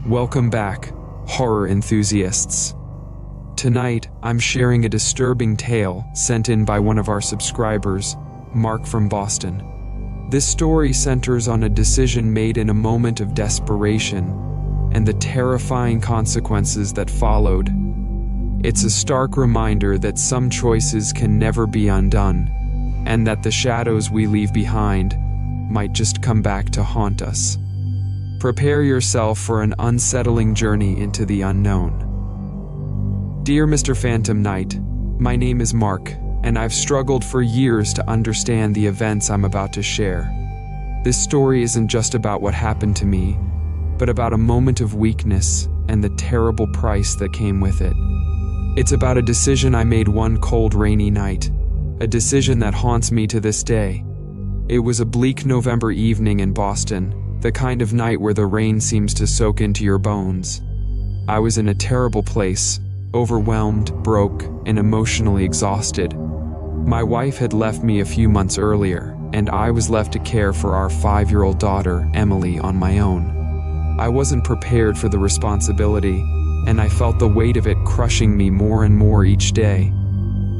Welcome back, horror enthusiasts. Tonight, I'm sharing a disturbing tale sent in by one of our subscribers, Mark from Boston. This story centers on a decision made in a moment of desperation and the terrifying consequences that followed. It's a stark reminder that some choices can never be undone, and that the shadows we leave behind might just come back to haunt us. Prepare yourself for an unsettling journey into the unknown. Dear Mr. Phantom Knight, my name is Mark, and I've struggled for years to understand the events I'm about to share. This story isn't just about what happened to me, but about a moment of weakness and the terrible price that came with it. It's about a decision I made one cold, rainy night, a decision that haunts me to this day. It was a bleak November evening in Boston, the kind of night where the rain seems to soak into your bones. I was in a terrible place, overwhelmed, broke, and emotionally exhausted. My wife had left me a few months earlier, and I was left to care for our 5-year-old daughter, Emily, on my own. I wasn't prepared for the responsibility, and I felt the weight of it crushing me more and more each day.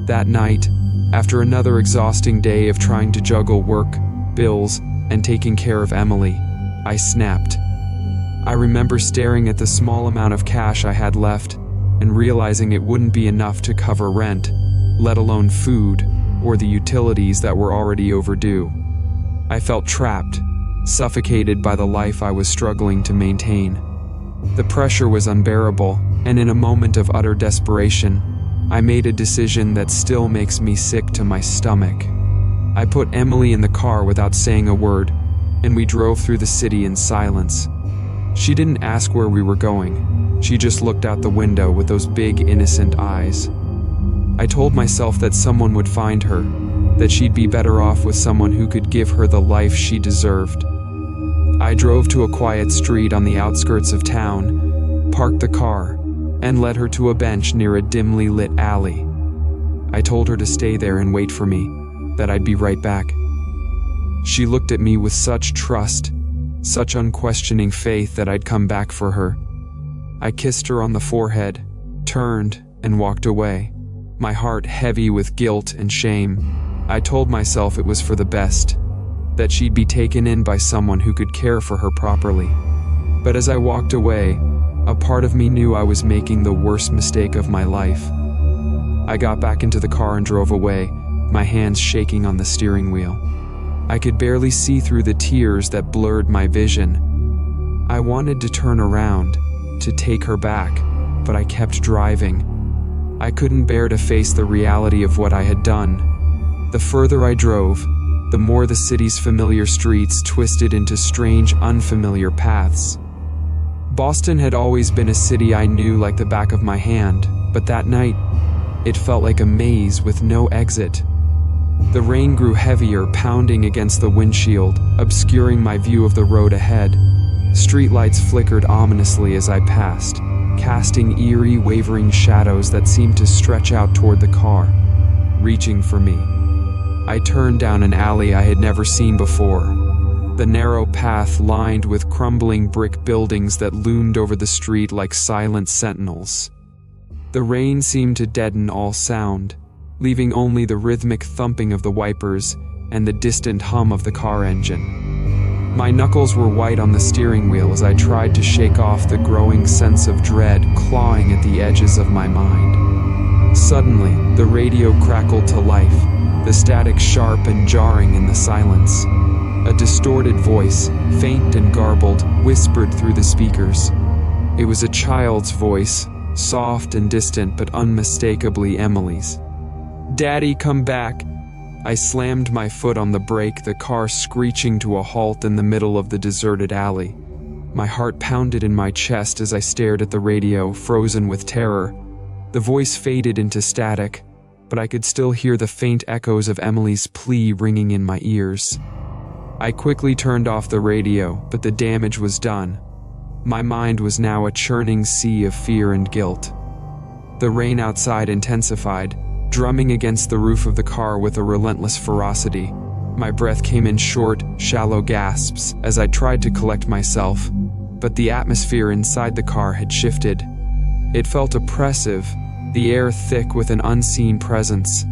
That night, after another exhausting day of trying to juggle work, bills, and taking care of Emily, I snapped. I remember staring at the small amount of cash I had left and realizing it wouldn't be enough to cover rent, let alone food or the utilities that were already overdue. I felt trapped, suffocated by the life I was struggling to maintain. The pressure was unbearable, and in a moment of utter desperation, I made a decision that still makes me sick to my stomach. I put Emily in the car without saying a word, and we drove through the city in silence. She didn't ask where we were going. She just looked out the window with those big, innocent eyes. I told myself that someone would find her, that she'd be better off with someone who could give her the life she deserved. I drove to a quiet street on the outskirts of town, parked the car, and led her to a bench near a dimly lit alley. I told her to stay there and wait for me, that I'd be right back. She looked at me with such trust, such unquestioning faith that I'd come back for her. I kissed her on the forehead, turned, and walked away, my heart heavy with guilt and shame. I told myself it was for the best, that she'd be taken in by someone who could care for her properly. But as I walked away, a part of me knew I was making the worst mistake of my life. I got back into the car and drove away, my hands shaking on the steering wheel. I could barely see through the tears that blurred my vision. I wanted to turn around, to take her back, but I kept driving. I couldn't bear to face the reality of what I had done. The further I drove, the more the city's familiar streets twisted into strange, unfamiliar paths. Boston had always been a city I knew like the back of my hand, but that night, it felt like a maze with no exit. The rain grew heavier, pounding against the windshield, obscuring my view of the road ahead. Streetlights flickered ominously as I passed, casting eerie, wavering shadows that seemed to stretch out toward the car, reaching for me. I turned down an alley I had never seen before, the narrow path lined with crumbling brick buildings that loomed over the street like silent sentinels. The rain seemed to deaden all sound, leaving only the rhythmic thumping of the wipers and the distant hum of the car engine. My knuckles were white on the steering wheel as I tried to shake off the growing sense of dread clawing at the edges of my mind. Suddenly, the radio crackled to life, the static sharp and jarring in the silence. A distorted voice, faint and garbled, whispered through the speakers. It was a child's voice, soft and distant but unmistakably Emily's. "Daddy, come back!" I slammed my foot on the brake, the car screeching to a halt in the middle of the deserted alley. My heart pounded in my chest as I stared at the radio, frozen with terror. The voice faded into static, but I could still hear the faint echoes of Emily's plea ringing in my ears. I quickly turned off the radio, but the damage was done. My mind was now a churning sea of fear and guilt. The rain outside intensified, drumming against the roof of the car with a relentless ferocity. My breath came in short, shallow gasps as I tried to collect myself, but the atmosphere inside the car had shifted. It felt oppressive, the air thick with an unseen presence.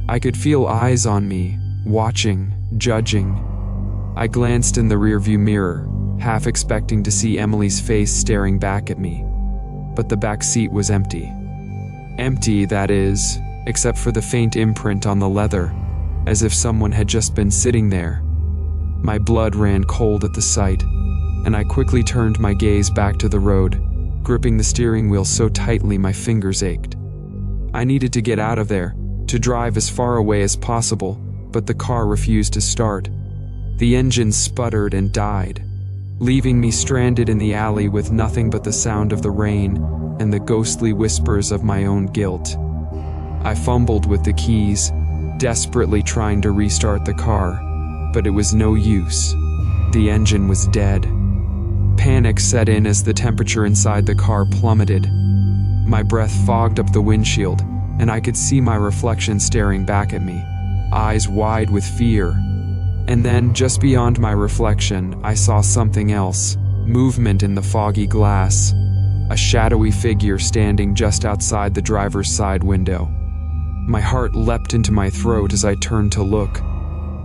I could feel eyes on me, watching, judging. I glanced in the rearview mirror, half expecting to see Emily's face staring back at me. But the back seat was empty. Empty, that is, except for the faint imprint on the leather, as if someone had just been sitting there. My blood ran cold at the sight, and I quickly turned my gaze back to the road, gripping the steering wheel so tightly my fingers ached. I needed to get out of there, to drive as far away as possible, but the car refused to start. The engine sputtered and died, leaving me stranded in the alley with nothing but the sound of the rain and the ghostly whispers of my own guilt. I fumbled with the keys, desperately trying to restart the car, but it was no use. The engine was dead. Panic set in as the temperature inside the car plummeted. My breath fogged up the windshield, and I could see my reflection staring back at me, eyes wide with fear. And then, just beyond my reflection, I saw something else, movement in the foggy glass, a shadowy figure standing just outside the driver's side window. My heart leapt into my throat as I turned to look,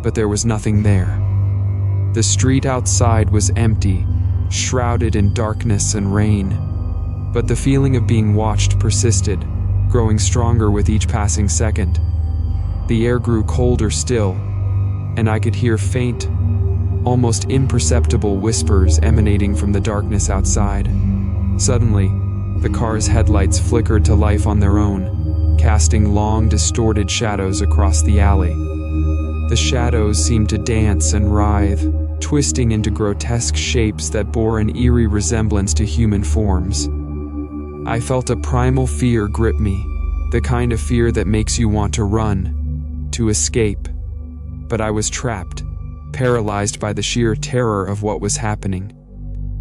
but there was nothing there. The street outside was empty, shrouded in darkness and rain. But the feeling of being watched persisted, growing stronger with each passing second. The air grew colder still, and I could hear faint, almost imperceptible whispers emanating from the darkness outside. Suddenly, the car's headlights flickered to life on their own, casting long, distorted shadows across the alley. The shadows seemed to dance and writhe, twisting into grotesque shapes that bore an eerie resemblance to human forms. I felt a primal fear grip me, the kind of fear that makes you want to run, to escape. But I was trapped, paralyzed by the sheer terror of what was happening.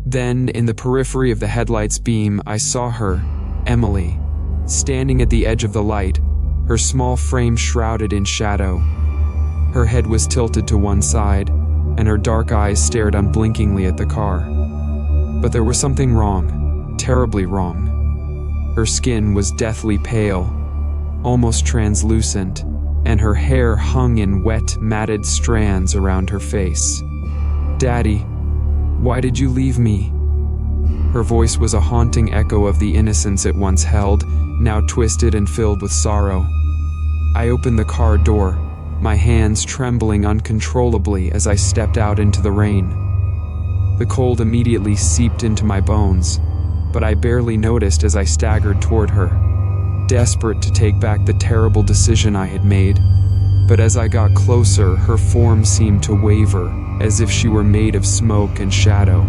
Then, in the periphery of the headlight's beam, I saw her, Emily, standing at the edge of the light, her small frame shrouded in shadow. Her head was tilted to one side, and her dark eyes stared unblinkingly at the car. But there was something wrong, terribly wrong. Her skin was deathly pale, almost translucent, and her hair hung in wet, matted strands around her face. "Daddy, why did you leave me?" Her voice was a haunting echo of the innocence it once held, now twisted and filled with sorrow. I opened the car door, my hands trembling uncontrollably as I stepped out into the rain. The cold immediately seeped into my bones, but I barely noticed as I staggered toward her, desperate to take back the terrible decision I had made. But as I got closer, her form seemed to waver, as if she were made of smoke and shadow.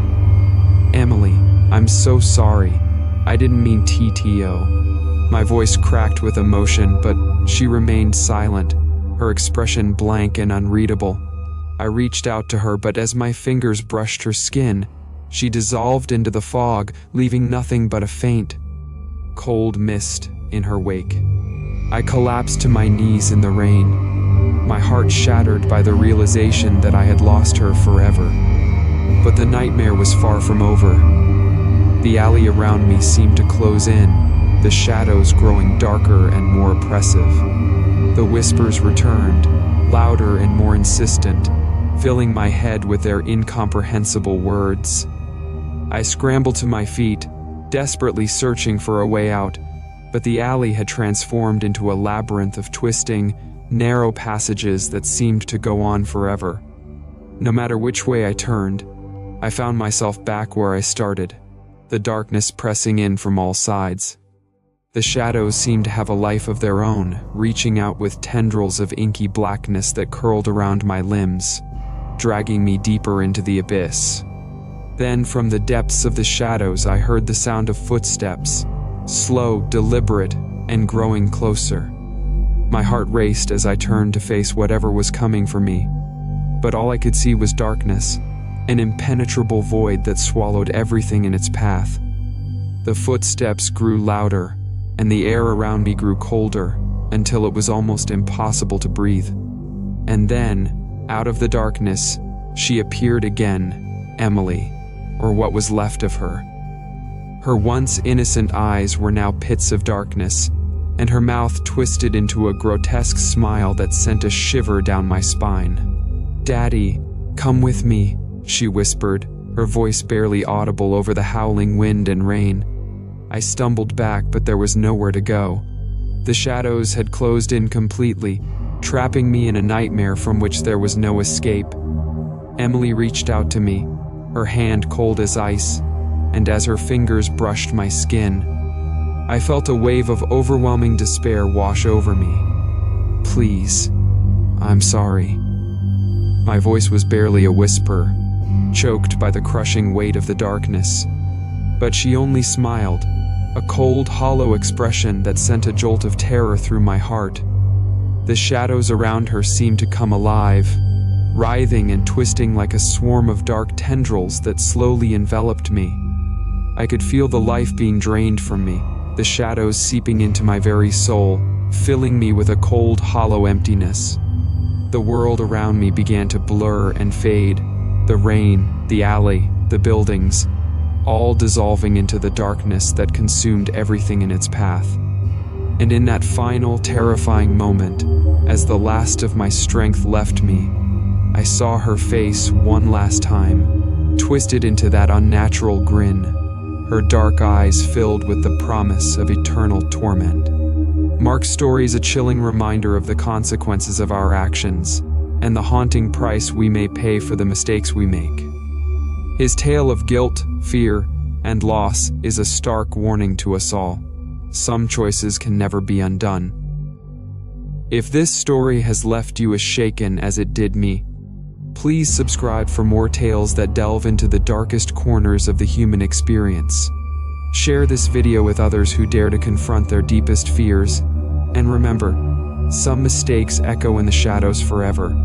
"Emily, I'm so sorry. I didn't mean TTO." My voice cracked with emotion, but she remained silent, her expression blank and unreadable. I reached out to her, but as my fingers brushed her skin, she dissolved into the fog, leaving nothing but a faint, cold mist in her wake. I collapsed to my knees in the rain, my heart shattered by the realization that I had lost her forever. But the nightmare was far from over. The alley around me seemed to close in, the shadows growing darker and more oppressive. The whispers returned, louder and more insistent, filling my head with their incomprehensible words. I scrambled to my feet, desperately searching for a way out, but the alley had transformed into a labyrinth of twisting, narrow passages that seemed to go on forever. No matter which way I turned, I found myself back where I started, the darkness pressing in from all sides. The shadows seemed to have a life of their own, reaching out with tendrils of inky blackness that curled around my limbs, dragging me deeper into the abyss. Then, from the depths of the shadows, I heard the sound of footsteps, slow, deliberate, and growing closer. My heart raced as I turned to face whatever was coming for me, but all I could see was darkness, an impenetrable void that swallowed everything in its path. The footsteps grew louder, and the air around me grew colder, until it was almost impossible to breathe. And then, out of the darkness, she appeared again, Emily, or what was left of her. Her once innocent eyes were now pits of darkness, and her mouth twisted into a grotesque smile that sent a shiver down my spine. "Daddy, come with me," she whispered, her voice barely audible over the howling wind and rain. I stumbled back, but there was nowhere to go. The shadows had closed in completely, trapping me in a nightmare from which there was no escape. Emily reached out to me, her hand cold as ice, and as her fingers brushed my skin, I felt a wave of overwhelming despair wash over me. "Please, I'm sorry." My voice was barely a whisper, choked by the crushing weight of the darkness. But she only smiled, a cold, hollow expression that sent a jolt of terror through my heart. The shadows around her seemed to come alive, writhing and twisting like a swarm of dark tendrils that slowly enveloped me. I could feel the life being drained from me, the shadows seeping into my very soul, filling me with a cold, hollow emptiness. The world around me began to blur and fade, the rain, the alley, the buildings, all dissolving into the darkness that consumed everything in its path. And in that final, terrifying moment, as the last of my strength left me, I saw her face one last time, twisted into that unnatural grin, her dark eyes filled with the promise of eternal torment. Mark's story is a chilling reminder of the consequences of our actions, and the haunting price we may pay for the mistakes we make. His tale of guilt, fear, and loss is a stark warning to us all. Some choices can never be undone. If this story has left you as shaken as it did me, please subscribe for more tales that delve into the darkest corners of the human experience. Share this video with others who dare to confront their deepest fears. And remember, some mistakes echo in the shadows forever,